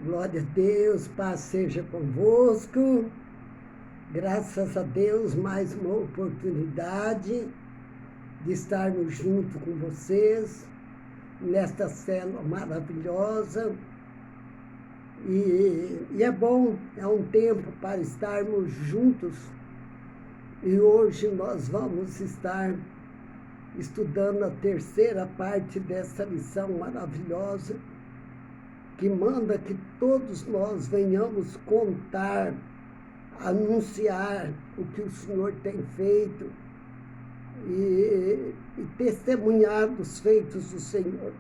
Glória a Deus, paz seja convosco. Graças a Deus, mais uma oportunidade de estarmos junto com vocês nesta célula maravilhosa. E é bom, é um tempo para estarmos juntos. E hoje nós vamos estar estudando a terceira parte dessa lição maravilhosa, que manda que todos nós venhamos contar, anunciar o que o Senhor tem feito e testemunhar dos feitos do Senhor.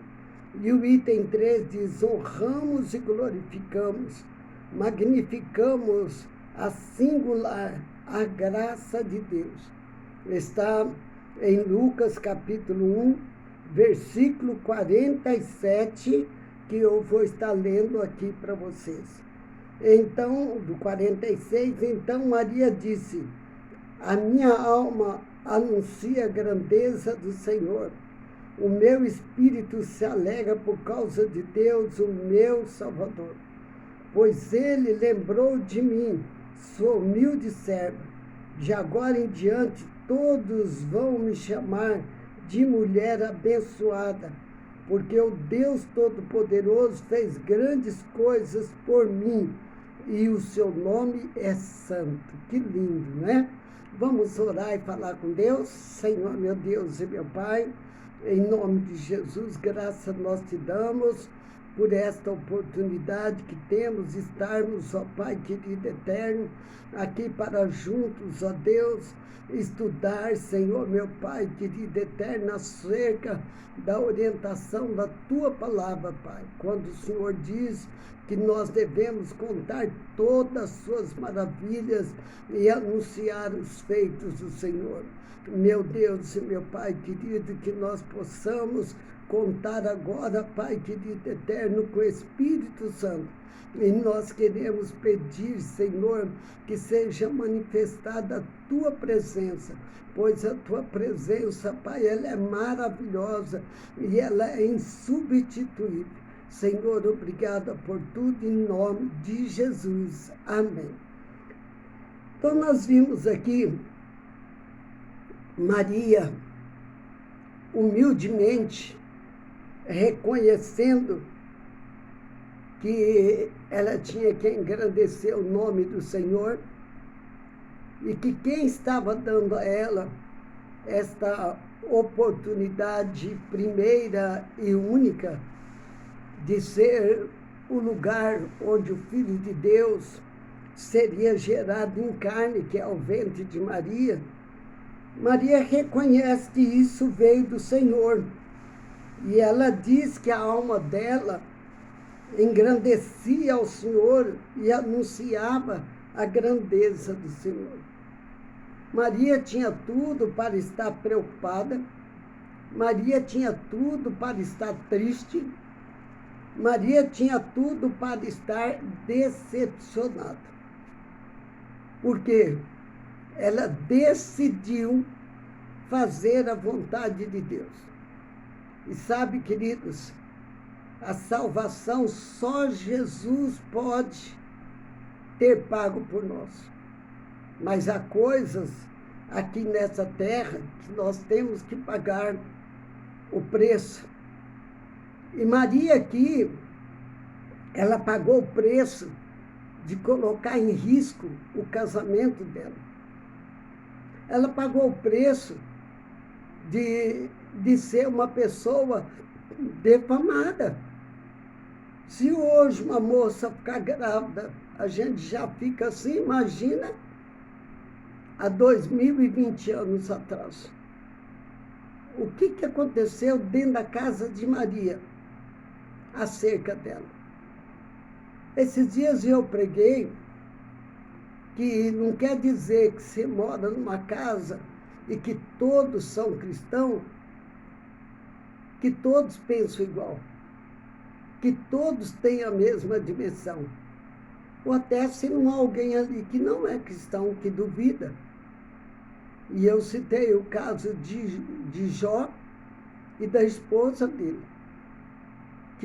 E o item 3 diz: honramos e glorificamos, magnificamos a singular, a graça de Deus. Está em Lucas capítulo 1, versículo 47, que eu vou estar lendo aqui para vocês. Então, do 46, então Maria disse: a minha alma anuncia a grandeza do Senhor. O meu espírito se alegra por causa de Deus, o meu Salvador. Pois ele lembrou de mim, sou humilde serva. De agora em diante, todos vão me chamar de mulher abençoada, porque o Deus Todo-Poderoso fez grandes coisas por mim, e o seu nome é santo. Que lindo, né? Vamos orar e falar com Deus. Senhor, meu Deus e meu Pai, em nome de Jesus, graças nós te damos por esta oportunidade que temos de estarmos, ó Pai querido eterno, aqui para juntos, ó Deus, estudar, Senhor, meu Pai querido eterno, acerca da orientação da Tua palavra, Pai. Quando o Senhor diz que nós devemos contar todas as Suas maravilhas e anunciar os feitos do Senhor. Meu Deus e meu Pai querido, que nós possamos contar agora, Pai querido eterno, com o Espírito Santo. E nós queremos pedir, Senhor, que seja manifestada a Tua presença, pois a Tua presença, Pai, ela é maravilhosa e ela é insubstituível. Senhor, obrigada por tudo, em nome de Jesus. Amém. Então, nós vimos aqui Maria, humildemente, reconhecendo que ela tinha que engrandecer o nome do Senhor e que quem estava dando a ela esta oportunidade primeira e única de ser o lugar onde o Filho de Deus seria gerado em carne, que é o ventre de Maria. Maria reconhece que isso veio do Senhor. E ela diz que a alma dela engrandecia ao Senhor e anunciava a grandeza do Senhor. Maria tinha tudo para estar preocupada. Maria tinha tudo para estar triste. Maria tinha tudo para estar decepcionada. Por quê? Ela decidiu fazer a vontade de Deus. E sabe, queridos, a salvação só Jesus pode ter pago por nós. Mas há coisas aqui nessa terra que nós temos que pagar o preço. E Maria aqui, ela pagou o preço de colocar em risco o casamento dela. Ela pagou o preço de ser uma pessoa defamada. Se hoje uma moça ficar grávida, a gente já fica assim, imagina, há 2020 anos atrás. O que aconteceu dentro da casa de Maria acerca dela? Esses dias eu preguei que não quer dizer que você mora numa casa e que todos são cristãos, que todos pensam igual, que todos têm a mesma dimensão. Ou até se não há alguém ali que não é cristão, que duvida. E eu citei o caso de Jó e da esposa dele,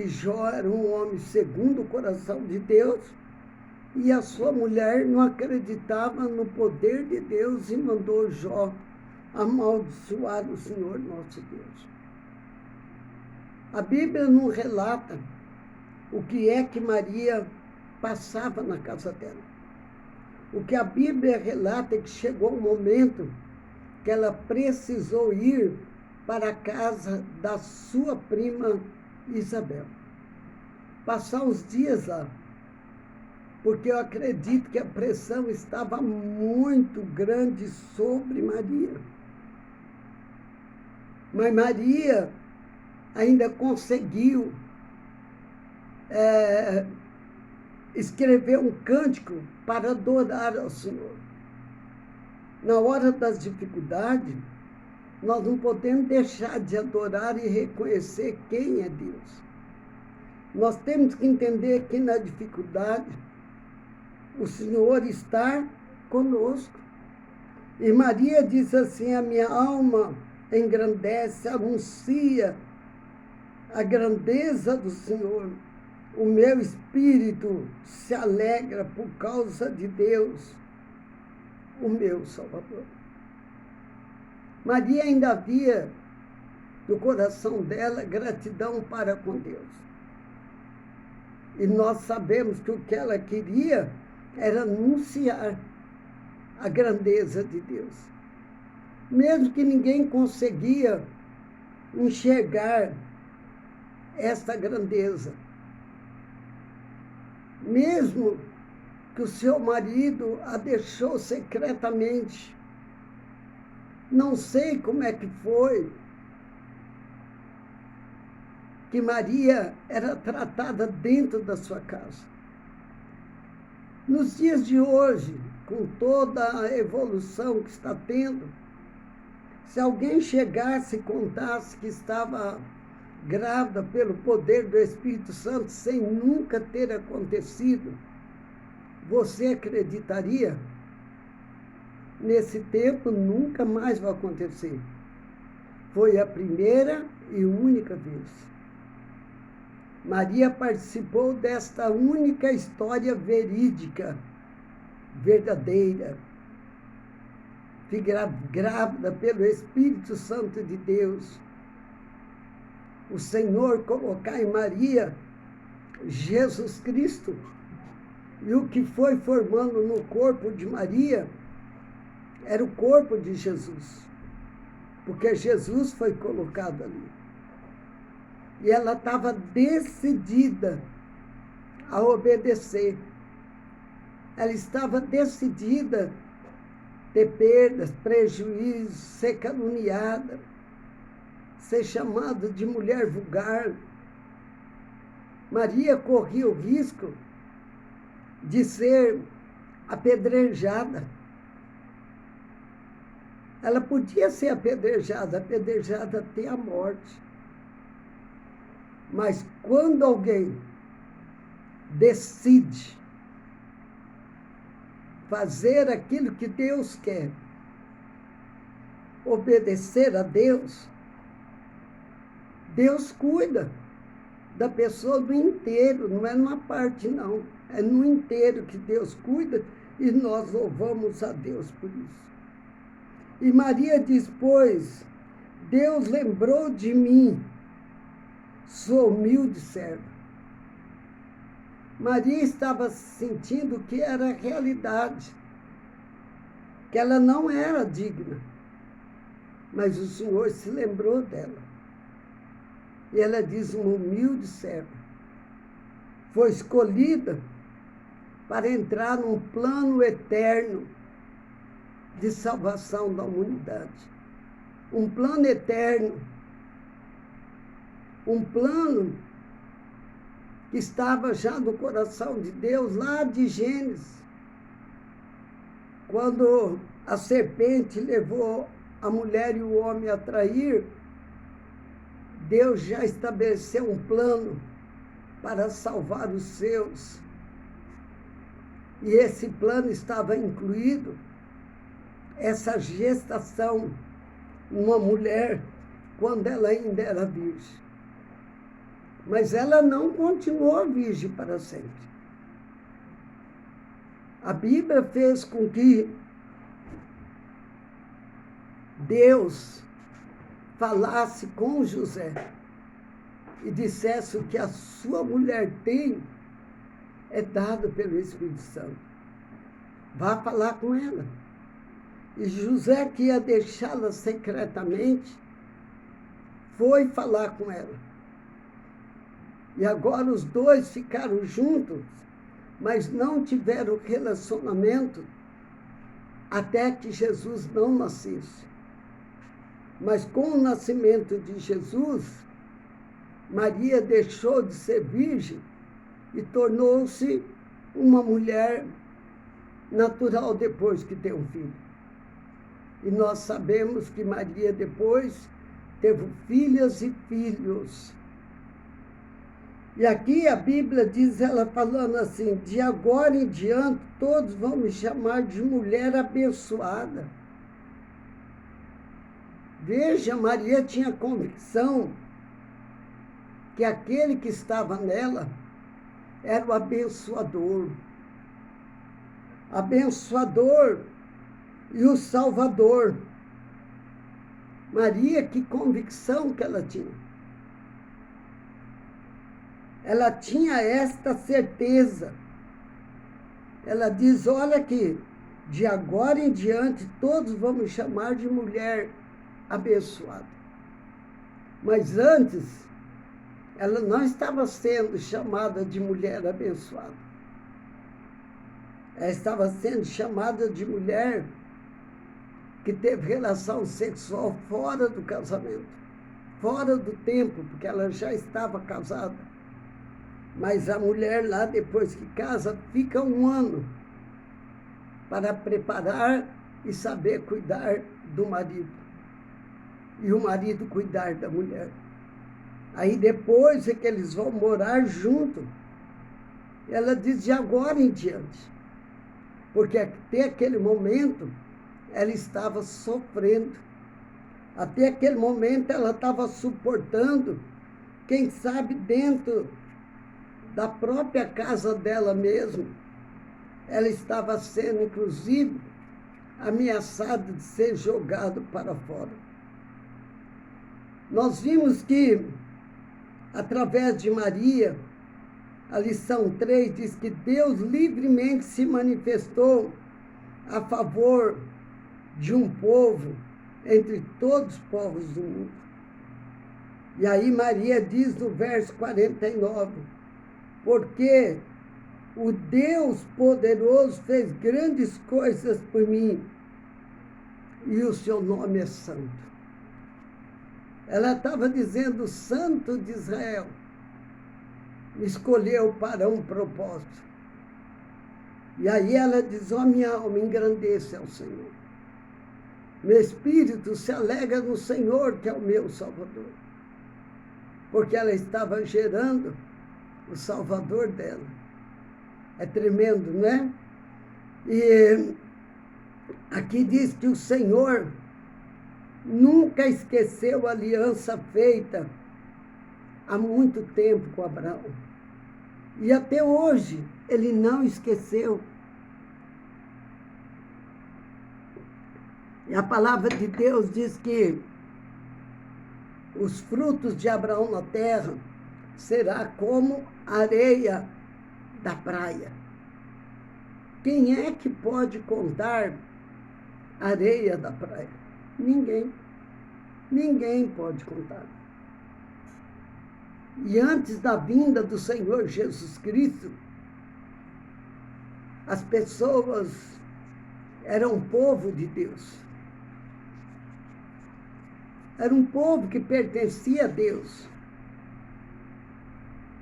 que Jó era um homem segundo o coração de Deus, e a sua mulher não acreditava no poder de Deus e mandou Jó amaldiçoar o Senhor nosso Deus. A Bíblia não relata o que é que Maria passava na casa dela. O que a Bíblia relata é que chegou um momento que ela precisou ir para a casa da sua prima Isabel. Passar uns dias lá, porque eu acredito que a pressão estava muito grande sobre Maria. Mas Maria ainda conseguiu escrever um cântico para adorar ao Senhor. Na hora das dificuldades, nós não podemos deixar de adorar e reconhecer quem é Deus. Nós temos que entender que na dificuldade, o Senhor está conosco. E Maria diz assim: a minha alma engrandece, anuncia a grandeza do Senhor. O meu espírito se alegra por causa de Deus, o meu Salvador. Maria ainda havia no coração dela gratidão para com Deus. E nós sabemos que o que ela queria era anunciar a grandeza de Deus. Mesmo que ninguém conseguia enxergar esta grandeza. Mesmo que o seu marido a deixou secretamente. Não sei como é que foi que Maria era tratada dentro da sua casa. Nos dias de hoje, com toda a evolução que está tendo, se alguém chegasse e contasse que estava grávida pelo poder do Espírito Santo sem nunca ter acontecido, você acreditaria? Nesse tempo nunca mais vai acontecer. Foi a primeira e única vez. Maria participou desta única história verídica, verdadeira. Fui grávida pelo Espírito Santo de Deus. O Senhor colocar em Maria Jesus Cristo. E o que foi formando no corpo de Maria era o corpo de Jesus. Porque Jesus foi colocado ali. E ela estava decidida a obedecer. Ela estava decidida a ter perdas, prejuízos, ser caluniada, ser chamada de mulher vulgar. Maria corria o risco de ser apedrejada. Ela podia ser apedrejada até a morte. Mas quando alguém decide fazer aquilo que Deus quer, obedecer a Deus, Deus cuida da pessoa no inteiro, não é numa parte não, é no inteiro que Deus cuida e nós louvamos a Deus por isso. E Maria diz, pois, Deus lembrou de mim, sou humilde serva. Maria estava sentindo que era realidade, que ela não era digna, mas o Senhor se lembrou dela. E ela diz, uma humilde serva, foi escolhida para entrar num plano eterno de salvação da humanidade. Um plano eterno, um plano que estava já no coração de Deus, lá de Gênesis, quando a serpente levou a mulher e o homem a trair, Deus já estabeleceu um plano para salvar os seus. E esse plano estava incluído essa gestação numa mulher quando ela ainda era virgem. Mas ela não continuou virgem para sempre. A Bíblia fez com que Deus falasse com José e dissesse: o que a sua mulher tem é dado pelo Espírito Santo. Vá falar com ela. E José, que ia deixá-la secretamente, foi falar com ela. E agora os dois ficaram juntos, mas não tiveram relacionamento até que Jesus não nascesse. Mas com o nascimento de Jesus, Maria deixou de ser virgem e tornou-se uma mulher natural depois que tem um filho. E nós sabemos que Maria depois teve filhas e filhos. E aqui a Bíblia diz, ela falando assim: de agora em diante todos vão me chamar de mulher abençoada. Veja, Maria tinha convicção que aquele que estava nela era o abençoador. Abençoador e o Salvador. Maria, que convicção que ela tinha. Ela tinha esta certeza. Ela diz: olha aqui, de agora em diante todos vão me chamar de mulher abençoada. Mas antes, ela não estava sendo chamada de mulher abençoada. Ela estava sendo chamada de mulher que teve relação sexual fora do casamento, fora do tempo, porque ela já estava casada. Mas a mulher lá, depois que casa, fica 1 ano para preparar e saber cuidar do marido. E o marido cuidar da mulher. Aí depois é que eles vão morar junto. Ela diz: de agora em diante. Porque até aquele momento ela estava sofrendo. Até aquele momento ela estava suportando, quem sabe dentro da própria casa dela mesmo. Ela estava sendo, inclusive, ameaçada de ser jogada para fora. Nós vimos que, através de Maria, a lição 3 diz que Deus livremente se manifestou a favor de um povo entre todos os povos do mundo. E aí Maria diz no verso 49, porque o Deus poderoso fez grandes coisas por mim e o seu nome é santo. Ela estava dizendo: o Santo de Israel me escolheu para um propósito. E aí ela diz: ó, minha alma engrandeça ao Senhor. Meu espírito se alegra no Senhor, que é o meu Salvador. Porque ela estava gerando o Salvador dela. É tremendo, não é? E aqui diz que o Senhor nunca esqueceu a aliança feita há muito tempo com Abraão. E até hoje ele não esqueceu. E a palavra de Deus diz que os frutos de Abraão na terra será como areia da praia. Quem é que pode contar areia da praia? Ninguém. Ninguém pode contar. E antes da vinda do Senhor Jesus Cristo, as pessoas eram um povo de Deus. Era um povo que pertencia a Deus.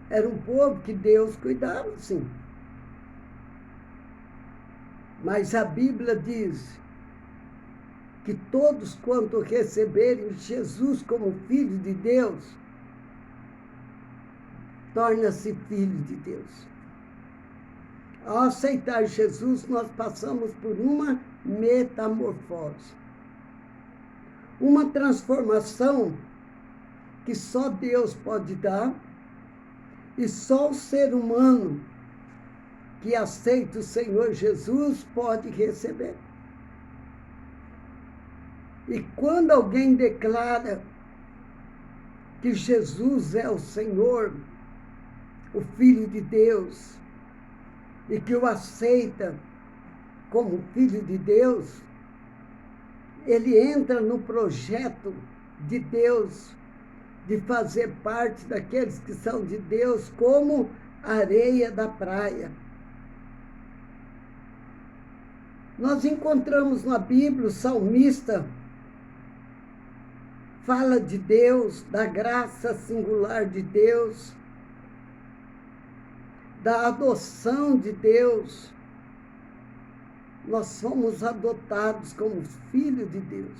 Era um povo que Deus cuidava, sim. Mas a Bíblia diz que todos quanto receberem Jesus como Filho de Deus, torna-se filho de Deus. Ao aceitar Jesus, nós passamos por uma metamorfose. Uma transformação que só Deus pode dar E só o ser humano que aceita o Senhor Jesus pode receber. E quando alguém declara que Jesus é o Senhor, o Filho de Deus, e que o aceita como Filho de Deus, ele entra no projeto de Deus, de fazer parte daqueles que são de Deus, como a areia da praia. Nós encontramos na Bíblia o salmista fala de Deus, da graça singular de Deus, da adoção de Deus. Nós somos adotados como filhos de Deus.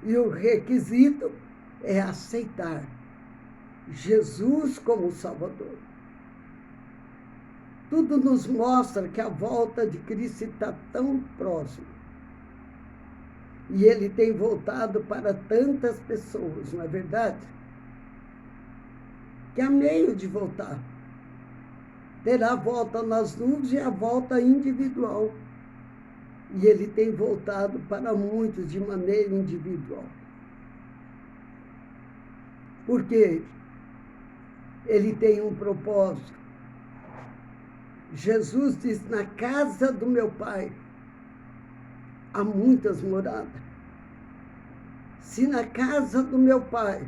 E o requisito é aceitar Jesus como Salvador. Tudo nos mostra que a volta de Cristo está tão próxima. E ele tem voltado para tantas pessoas, não é verdade? Que há meio de voltar. Terá a volta nas nuvens e a volta individual. E ele tem voltado para muitos de maneira individual. Porque ele tem um propósito. Jesus diz, na casa do meu Pai há muitas moradas. Se na casa do meu Pai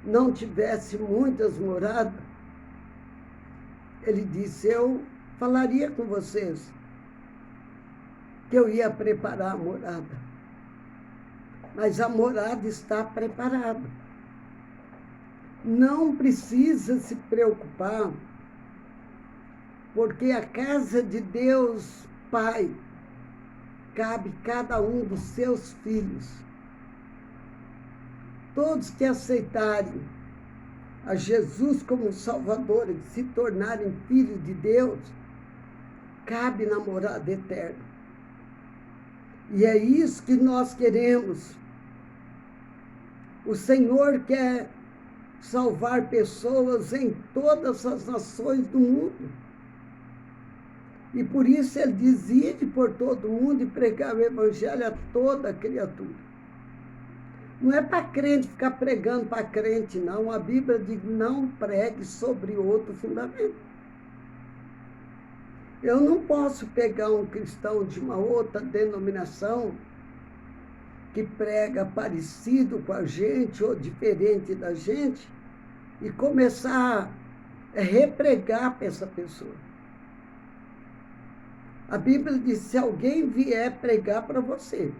não tivesse muitas moradas, ele disse, eu falaria com vocês que eu ia preparar a morada. Mas a morada está preparada. Não precisa se preocupar, porque a casa de Deus, Pai, cabe cada um dos seus filhos. Todos que aceitarem a Jesus como Salvador e se tornarem filhos de Deus, cabe na morada eterna. E é isso que nós queremos. O Senhor quer salvar pessoas em todas as nações do mundo. E por isso ele diz, ide por todo mundo e pregar o evangelho a toda criatura. Não é para crente ficar pregando para crente, não. A Bíblia diz, não pregue sobre outro fundamento. Eu não posso pegar um cristão de uma outra denominação que prega parecido com a gente ou diferente da gente e começar a repregar para essa pessoa. A Bíblia diz, se alguém vier pregar para você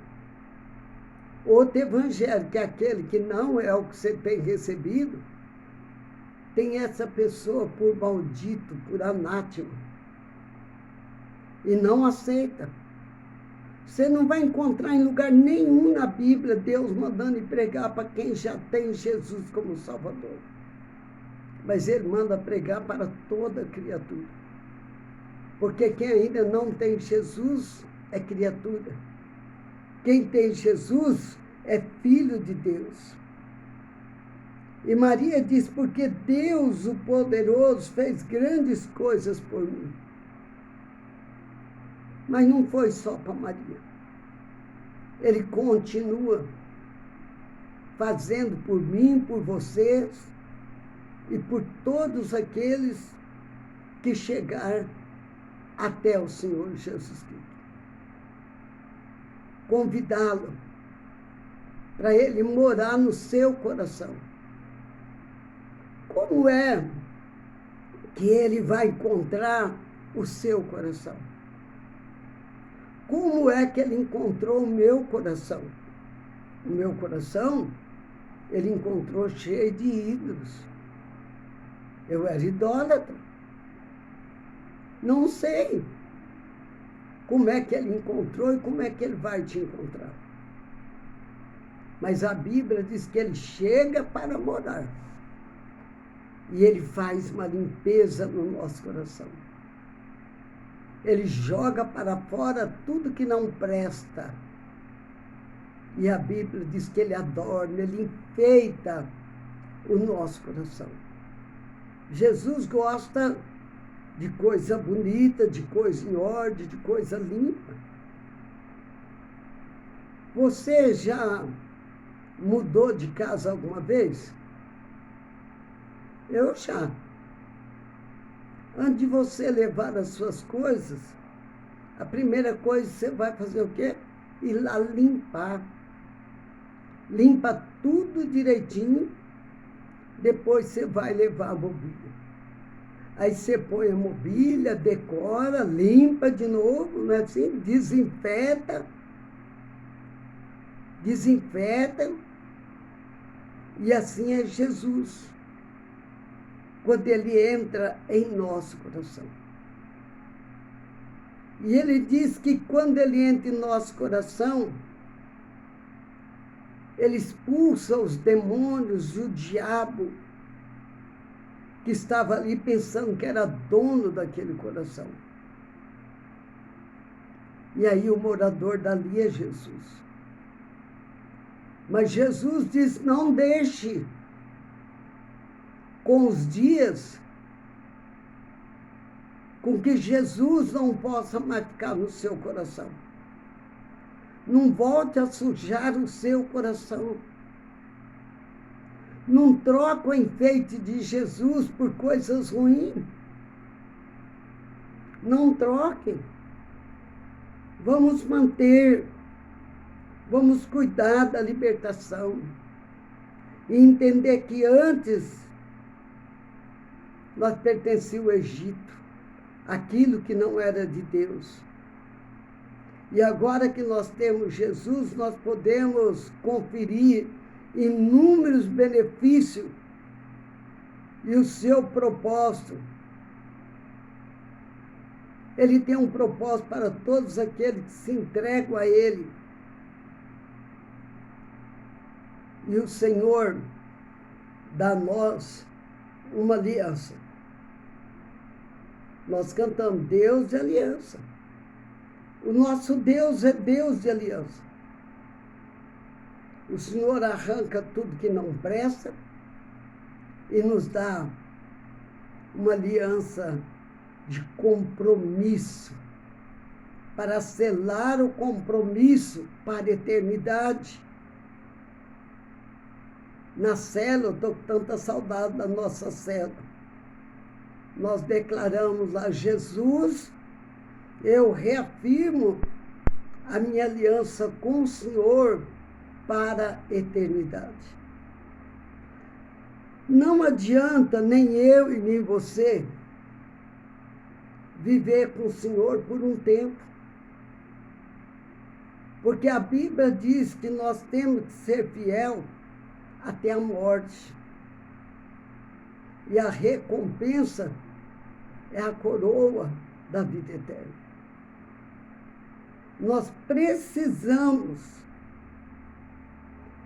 outro evangelho, que é aquele que não é o que você tem recebido, tem essa pessoa por maldito, por anátema, e não aceita. Você não vai encontrar em lugar nenhum na Bíblia Deus mandando ir pregar para quem já tem Jesus como Salvador. Mas ele manda pregar para toda criatura. Porque quem ainda não tem Jesus é criatura. Quem tem Jesus é filho de Deus. E Maria diz, porque Deus, o poderoso, fez grandes coisas por mim. Mas não foi só para Maria. Ele continua fazendo por mim, por vocês e por todos aqueles que chegar até o Senhor Jesus Cristo. Convidá-lo para ele morar no seu coração. Como é que ele vai encontrar o seu coração? Como é que ele encontrou o meu coração? O meu coração, ele encontrou cheio de ídolos. Eu era idólatra. Não sei como é que ele encontrou e como é que ele vai te encontrar. Mas a Bíblia diz que ele chega para morar. E ele faz uma limpeza no nosso coração. Ele joga para fora tudo que não presta. E a Bíblia diz que ele adorna, ele enfeita o nosso coração. Jesus gosta de coisa bonita, de coisa em ordem, de coisa limpa. Você já mudou de casa alguma vez? Eu já. Antes de você levar as suas coisas, a primeira coisa que você vai fazer o quê? Ir lá limpar. Limpa tudo direitinho, depois você vai levar a mobília. Aí você põe a mobília, decora, limpa de novo, não é assim? Desinfeta. E assim é Jesus, quando ele entra em nosso coração. E ele diz que quando ele entra em nosso coração, ele expulsa os demônios e o diabo que estava ali pensando que era dono daquele coração. E aí o morador dali é Jesus. Mas Jesus diz, não deixe com os dias com que Jesus não possa mais ficar no seu coração. Não volte a sujar o seu coração. Não troque o enfeite de Jesus por coisas ruins. Não troque. Vamos manter, vamos cuidar da libertação. E entender que antes nós pertencíamos ao Egito, aquilo que não era de Deus. E agora que nós temos Jesus, nós podemos conferir inúmeros benefícios e o seu propósito. Ele tem um propósito para todos aqueles que se entregam a Ele. E o Senhor dá a nós uma aliança. Nós cantamos Deus de aliança. O nosso Deus é Deus de aliança. O Senhor arranca tudo que não presta e nos dá uma aliança de compromisso, para selar o compromisso para a eternidade. Na célula, eu estou com tanta saudade da nossa célula. Nós declaramos lá, Jesus, eu reafirmo a minha aliança com o Senhor para a eternidade. Não adianta nem eu e nem você viver com o Senhor por um tempo. Porque a Bíblia diz que nós temos que ser fiel até a morte. E a recompensa é a coroa da vida eterna. Nós precisamos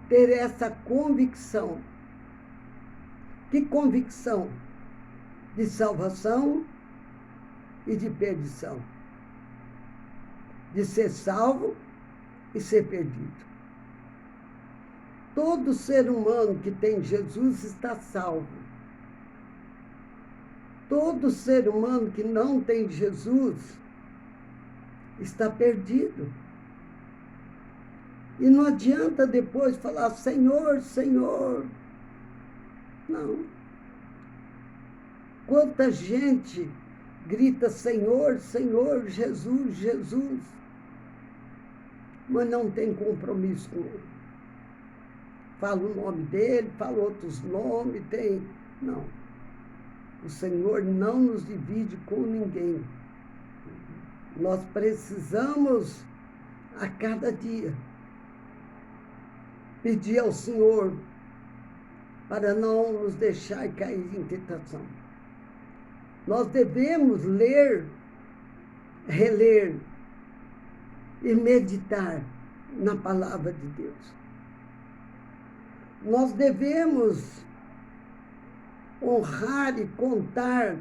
ter essa convicção. Que convicção? De salvação e de perdição. De ser salvo e ser perdido. Todo ser humano que tem Jesus está salvo. Todo ser humano que não tem Jesus está perdido. E não adianta depois falar, Senhor, Senhor. Não. Quanta gente grita, Senhor, Senhor, Jesus, Jesus, mas não tem compromisso com Ele. Fala o nome dele, fala outros nomes, tem... Não. O Senhor não nos divide com ninguém. Nós precisamos, a cada dia, pedir ao Senhor para não nos deixar cair em tentação. Nós devemos ler, reler e meditar na palavra de Deus. Nós devemos honrar e contar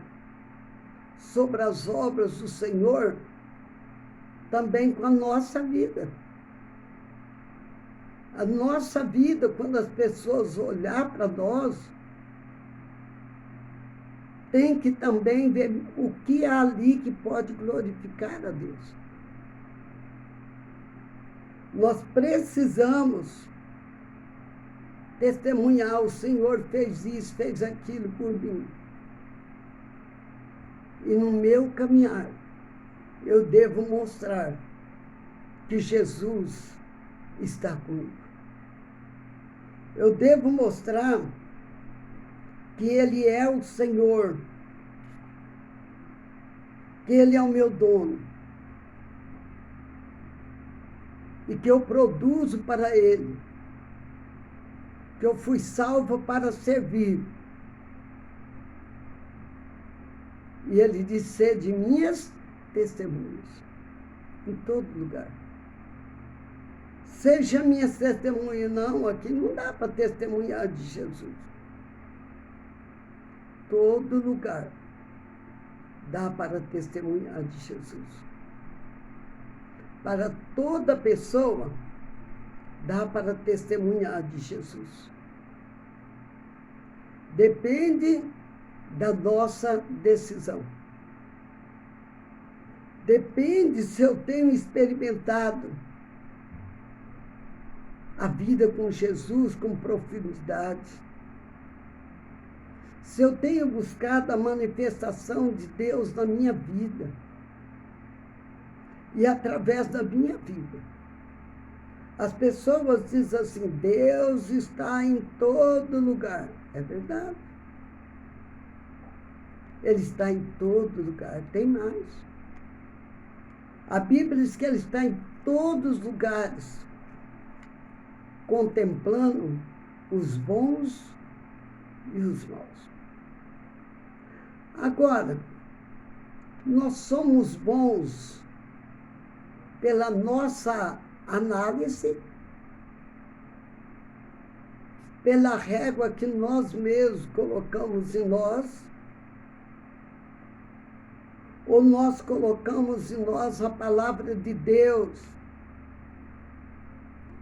sobre as obras do Senhor também com a nossa vida. A nossa vida, quando as pessoas olhar para nós, tem que também ver o que há ali que pode glorificar a Deus. Nós precisamos testemunhar, o Senhor fez isso, fez aquilo por mim. E no meu caminhar, eu devo mostrar que Jesus está comigo. Eu devo mostrar que Ele é o Senhor, que Ele é o meu dono, e que eu produzo para Ele, que eu fui salvo para servir. E Ele diz: sede minhas testemunhas, em todo lugar. Seja minhas testemunhas. Não, aqui não dá para testemunhar de Jesus. Todo lugar dá para testemunhar de Jesus. Para toda pessoa, dá para testemunhar de Jesus. Depende da nossa decisão. Depende se eu tenho experimentado a vida com Jesus com profundidade. Se eu tenho buscado a manifestação de Deus na minha vida e através da minha vida. As pessoas dizem assim: Deus está em todo lugar. É verdade. Ele está em todo lugar. Tem mais. A Bíblia diz que Ele está em todos os lugares, contemplando os bons e os maus. Agora, nós somos bons pela nossa análise, pela régua que nós mesmos colocamos em nós, ou nós colocamos em nós a palavra de Deus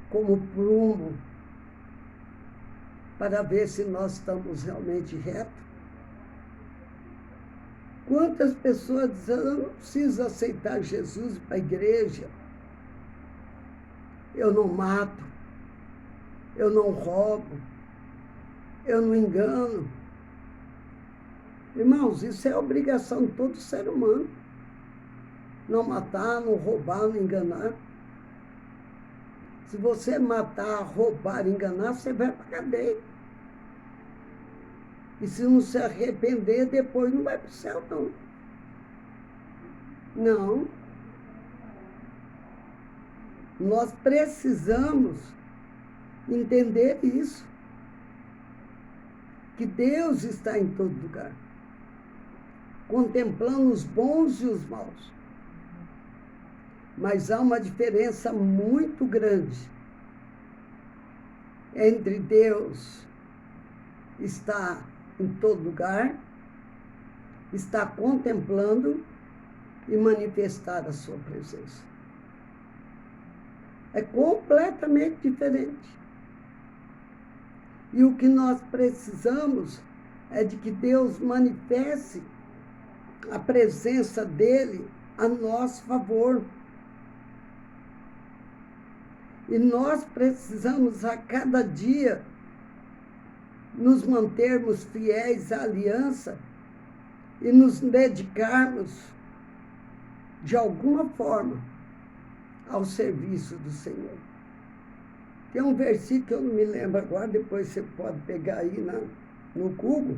como prumo para ver se nós estamos realmente retos? Quantas pessoas dizem: eu não preciso aceitar Jesus para a igreja, eu não mato, eu não roubo, eu não engano. Irmãos, isso é obrigação de todo ser humano. Não matar, não roubar, não enganar. Se você matar, roubar, enganar, você vai para a cadeia. E se não se arrepender, depois não vai para o céu, não. Não. Nós precisamos entender isso. Que Deus está em todo lugar, contemplando os bons e os maus. Mas há uma diferença muito grande entre Deus estar em todo lugar, estar contemplando e manifestar a sua presença. É completamente diferente. E o que nós precisamos é de que Deus manifeste a presença dele a nosso favor. E nós precisamos a cada dia nos mantermos fiéis à aliança e nos dedicarmos de alguma forma ao serviço do Senhor. Tem um versículo que eu não me lembro agora, depois você pode pegar aí no Google.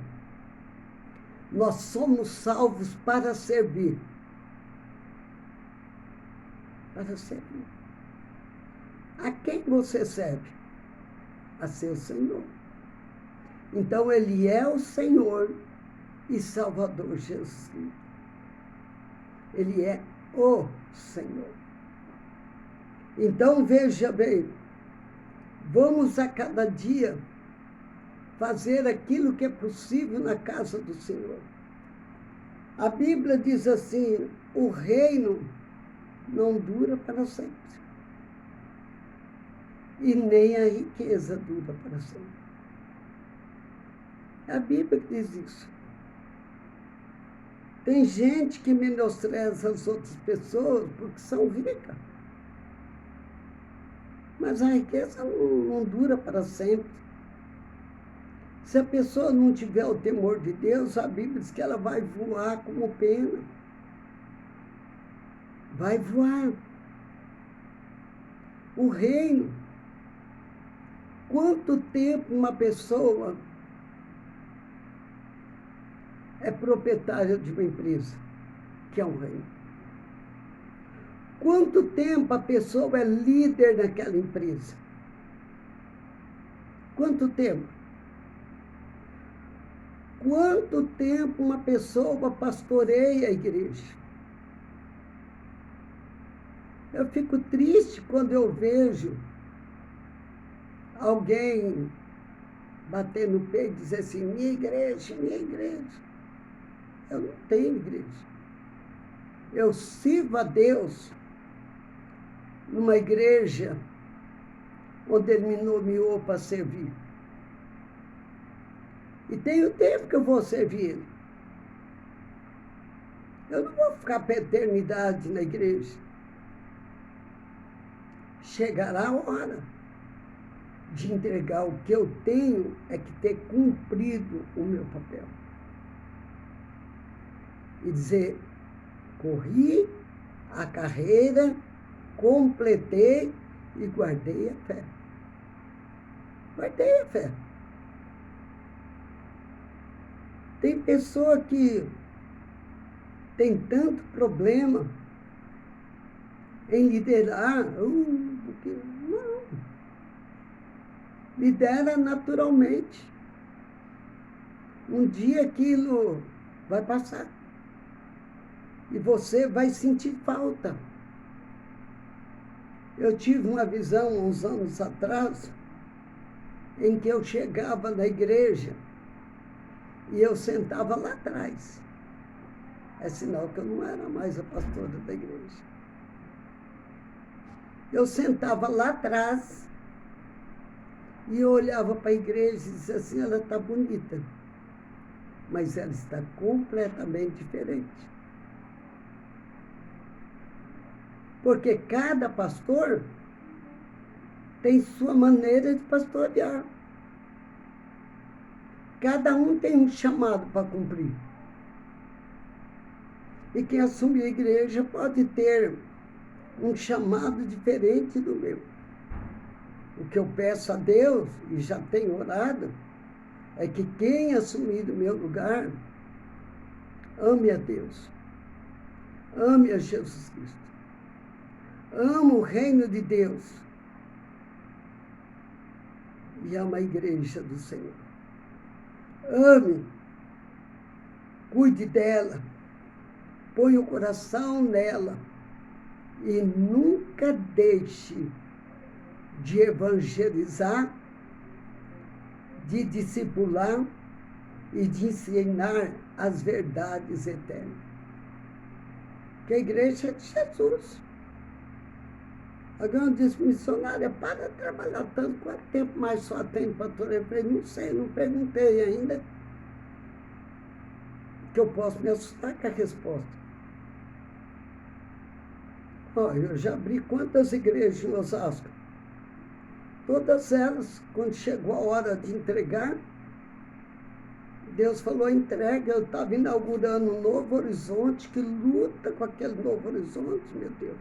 Nós somos salvos para servir. Para servir. A quem você serve? A seu Senhor. Então, Ele é o Senhor e Salvador Jesus Cristo. Ele é o Senhor. Então, veja bem, vamos a cada dia fazer aquilo que é possível na casa do Senhor. A Bíblia diz assim: o reino não dura para sempre. E nem a riqueza dura para sempre. É a Bíblia que diz isso. Tem gente que menospreza as outras pessoas porque são ricas. Mas a riqueza não dura para sempre. Se a pessoa não tiver o temor de Deus, a Bíblia diz que ela vai voar como pena. Vai voar. O reino. Quanto tempo uma pessoa é proprietária de uma empresa, que é um reino? Quanto tempo a pessoa é líder naquela empresa? Quanto tempo? Quanto tempo uma pessoa pastoreia a igreja? Eu fico triste quando eu vejo alguém bater no peito e dizer assim, minha igreja, minha igreja. Eu não tenho igreja. Eu sirvo a Deus numa igreja onde Ele me nomeou para servir. E tem o tempo que eu vou servir Ele. Eu não vou ficar para a eternidade na igreja. Chegará a hora de entregar. O que eu tenho é que ter cumprido o meu papel. E dizer, corri a carreira, completei e guardei a fé. Guardei a fé. Tem pessoa que tem tanto problema em liderar, porque não. Lidera naturalmente. Um dia aquilo vai passar. E você vai sentir falta. Eu tive uma visão uns anos atrás, em que eu chegava na igreja e eu sentava lá atrás. É sinal que eu não era mais a pastora da igreja. Eu sentava lá atrás e eu olhava para a igreja e dizia assim, ela está bonita, mas ela está completamente diferente. Porque cada pastor tem sua maneira de pastorear. Cada um tem um chamado para cumprir. E quem assumir a igreja pode ter um chamado diferente do meu. O que eu peço a Deus, e já tenho orado, é que quem assumir o meu lugar, ame a Deus. Ame a Jesus Cristo. Ame o reino de Deus. E ama a igreja do Senhor. Ame. Cuide dela. Põe o coração nela. E nunca deixe de evangelizar, de discipular e de ensinar as verdades eternas. Que a igreja é de Jesus. Alguém disse, missionária, para de trabalhar tanto, quanto tempo mais só tem pastor? Eu falei, não sei, não perguntei ainda, que eu posso me assustar com a resposta. Olha, eu já abri quantas igrejas em Osasco? Todas elas, quando chegou a hora de entregar, Deus falou, entrega. Eu estava inaugurando um Novo Horizonte, que luta com aquele Novo Horizonte, meu Deus.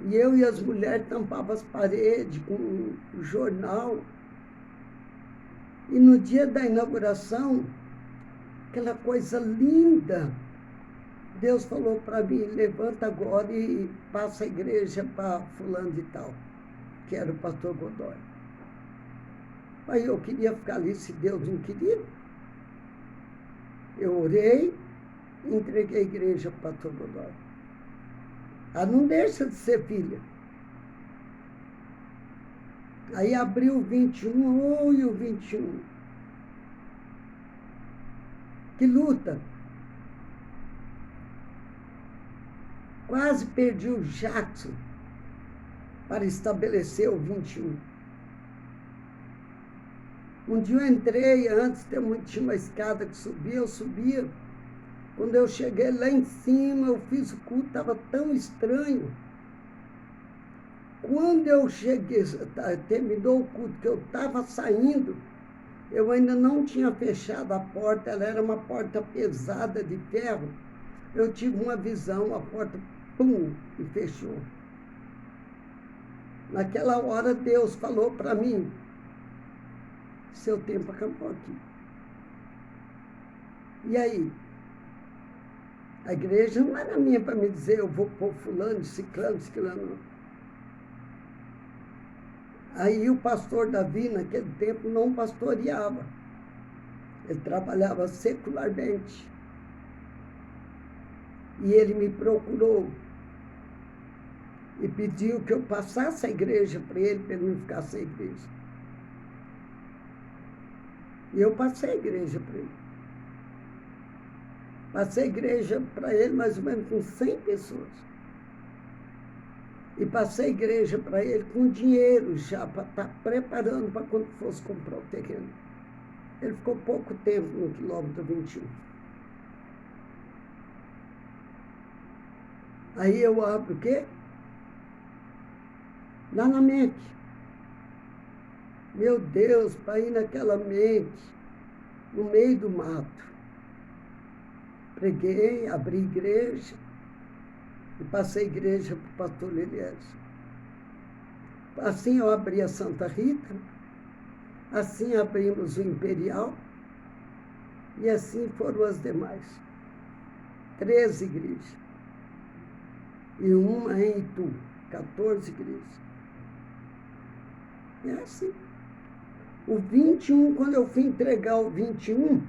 E eu e as mulheres tampavam as paredes com o jornal. E no dia da inauguração, aquela coisa linda, Deus falou para mim, levanta agora e passa a igreja para fulano de tal, que era o pastor Godoy. Aí eu queria ficar ali, se Deus não queria. Eu orei, entreguei a igreja para o pastor Godoy. Ela não deixa de ser filha. Aí abriu o 21, e o 21. Que luta. Quase perdi o Jackson para estabelecer o 21. Um dia eu entrei, antes tinha uma escada que subia, eu subia. Quando eu cheguei lá em cima, eu fiz o culto, estava tão estranho. Quando eu cheguei, terminou o culto, que eu estava saindo, eu ainda não tinha fechado a porta, ela era uma porta pesada de ferro. Eu tive uma visão, a porta, pum, e fechou. Naquela hora, Deus falou para mim, seu tempo acabou aqui. E aí? A igreja não era minha para me dizer, eu vou pôr fulano, ciclano. Aí o pastor Davi, naquele tempo, não pastoreava. Ele trabalhava secularmente. E ele me procurou e pediu que eu passasse a igreja para ele não ficar sem igreja. E eu passei a igreja para ele. Passei a igreja para ele mais ou menos com 100 pessoas. E passei a igreja para ele com dinheiro já para estar preparando para quando fosse comprar o terreno. Ele ficou pouco tempo no quilômetro 21. Aí eu abro o quê? Lá na mente. Meu Deus, para ir naquela mente, no meio do mato. Preguei, abri igreja e passei a igreja para o pastor Eliezer. Assim eu abri a Santa Rita, assim abrimos o Imperial e assim foram as demais. 13 igrejas. E uma em Itu, 14 igrejas. É assim. O 21, quando eu fui entregar o 21,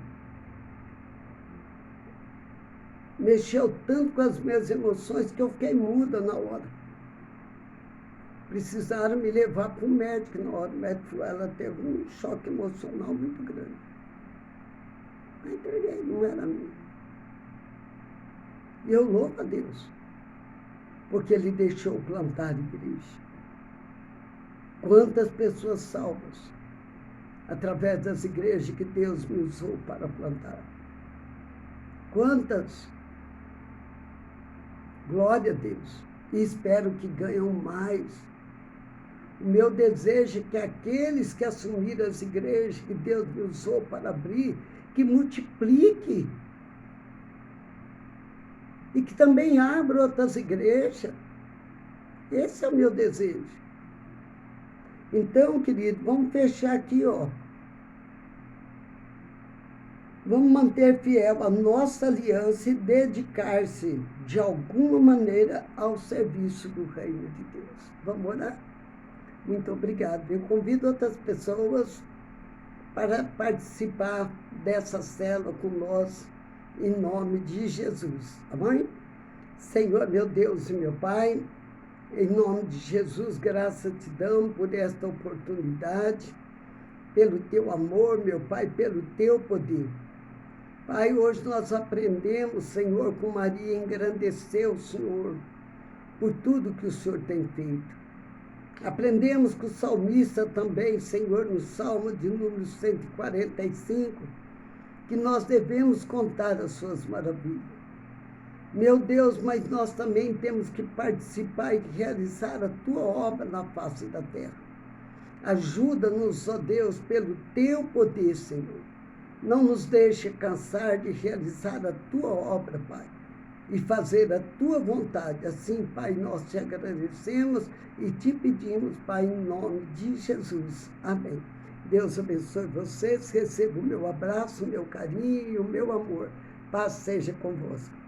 mexeu tanto com as minhas emoções que eu fiquei muda na hora. Precisaram me levar para o médico na hora. O médico, ela teve um choque emocional muito grande. Aí entreguei, não era minha. E eu louvo a Deus, porque Ele deixou plantar igreja. Quantas pessoas salvas, através das igrejas que Deus me usou para plantar. Quantas? Glória a Deus. E espero que ganham mais. O meu desejo é que aqueles que assumiram as igrejas que Deus me usou para abrir, que multiplique. E que também abra outras igrejas. Esse é o meu desejo. Então, querido, vamos fechar aqui, ó. Vamos manter fiel a nossa aliança e dedicar-se, de alguma maneira, ao serviço do reino de Deus. Vamos orar? Muito obrigado. Eu convido outras pessoas para participar dessa célula com nós, em nome de Jesus. Amém? Senhor, meu Deus e meu Pai, em nome de Jesus, graças te damos por esta oportunidade, pelo teu amor, meu Pai, pelo teu poder. Pai, hoje nós aprendemos, Senhor, com Maria engrandeceu o Senhor por tudo que o Senhor tem feito. Aprendemos com o salmista também, Senhor, no Salmo de número 145, que nós devemos contar as suas maravilhas. Meu Deus, mas nós também temos que participar e realizar a tua obra na face da terra. Ajuda-nos, ó Deus, pelo teu poder, Senhor. Não nos deixe cansar de realizar a tua obra, Pai, e fazer a tua vontade. Assim, Pai, nós te agradecemos e te pedimos, Pai, em nome de Jesus. Amém. Deus abençoe vocês, receba o meu abraço, o meu carinho e o meu amor. Paz seja convosco.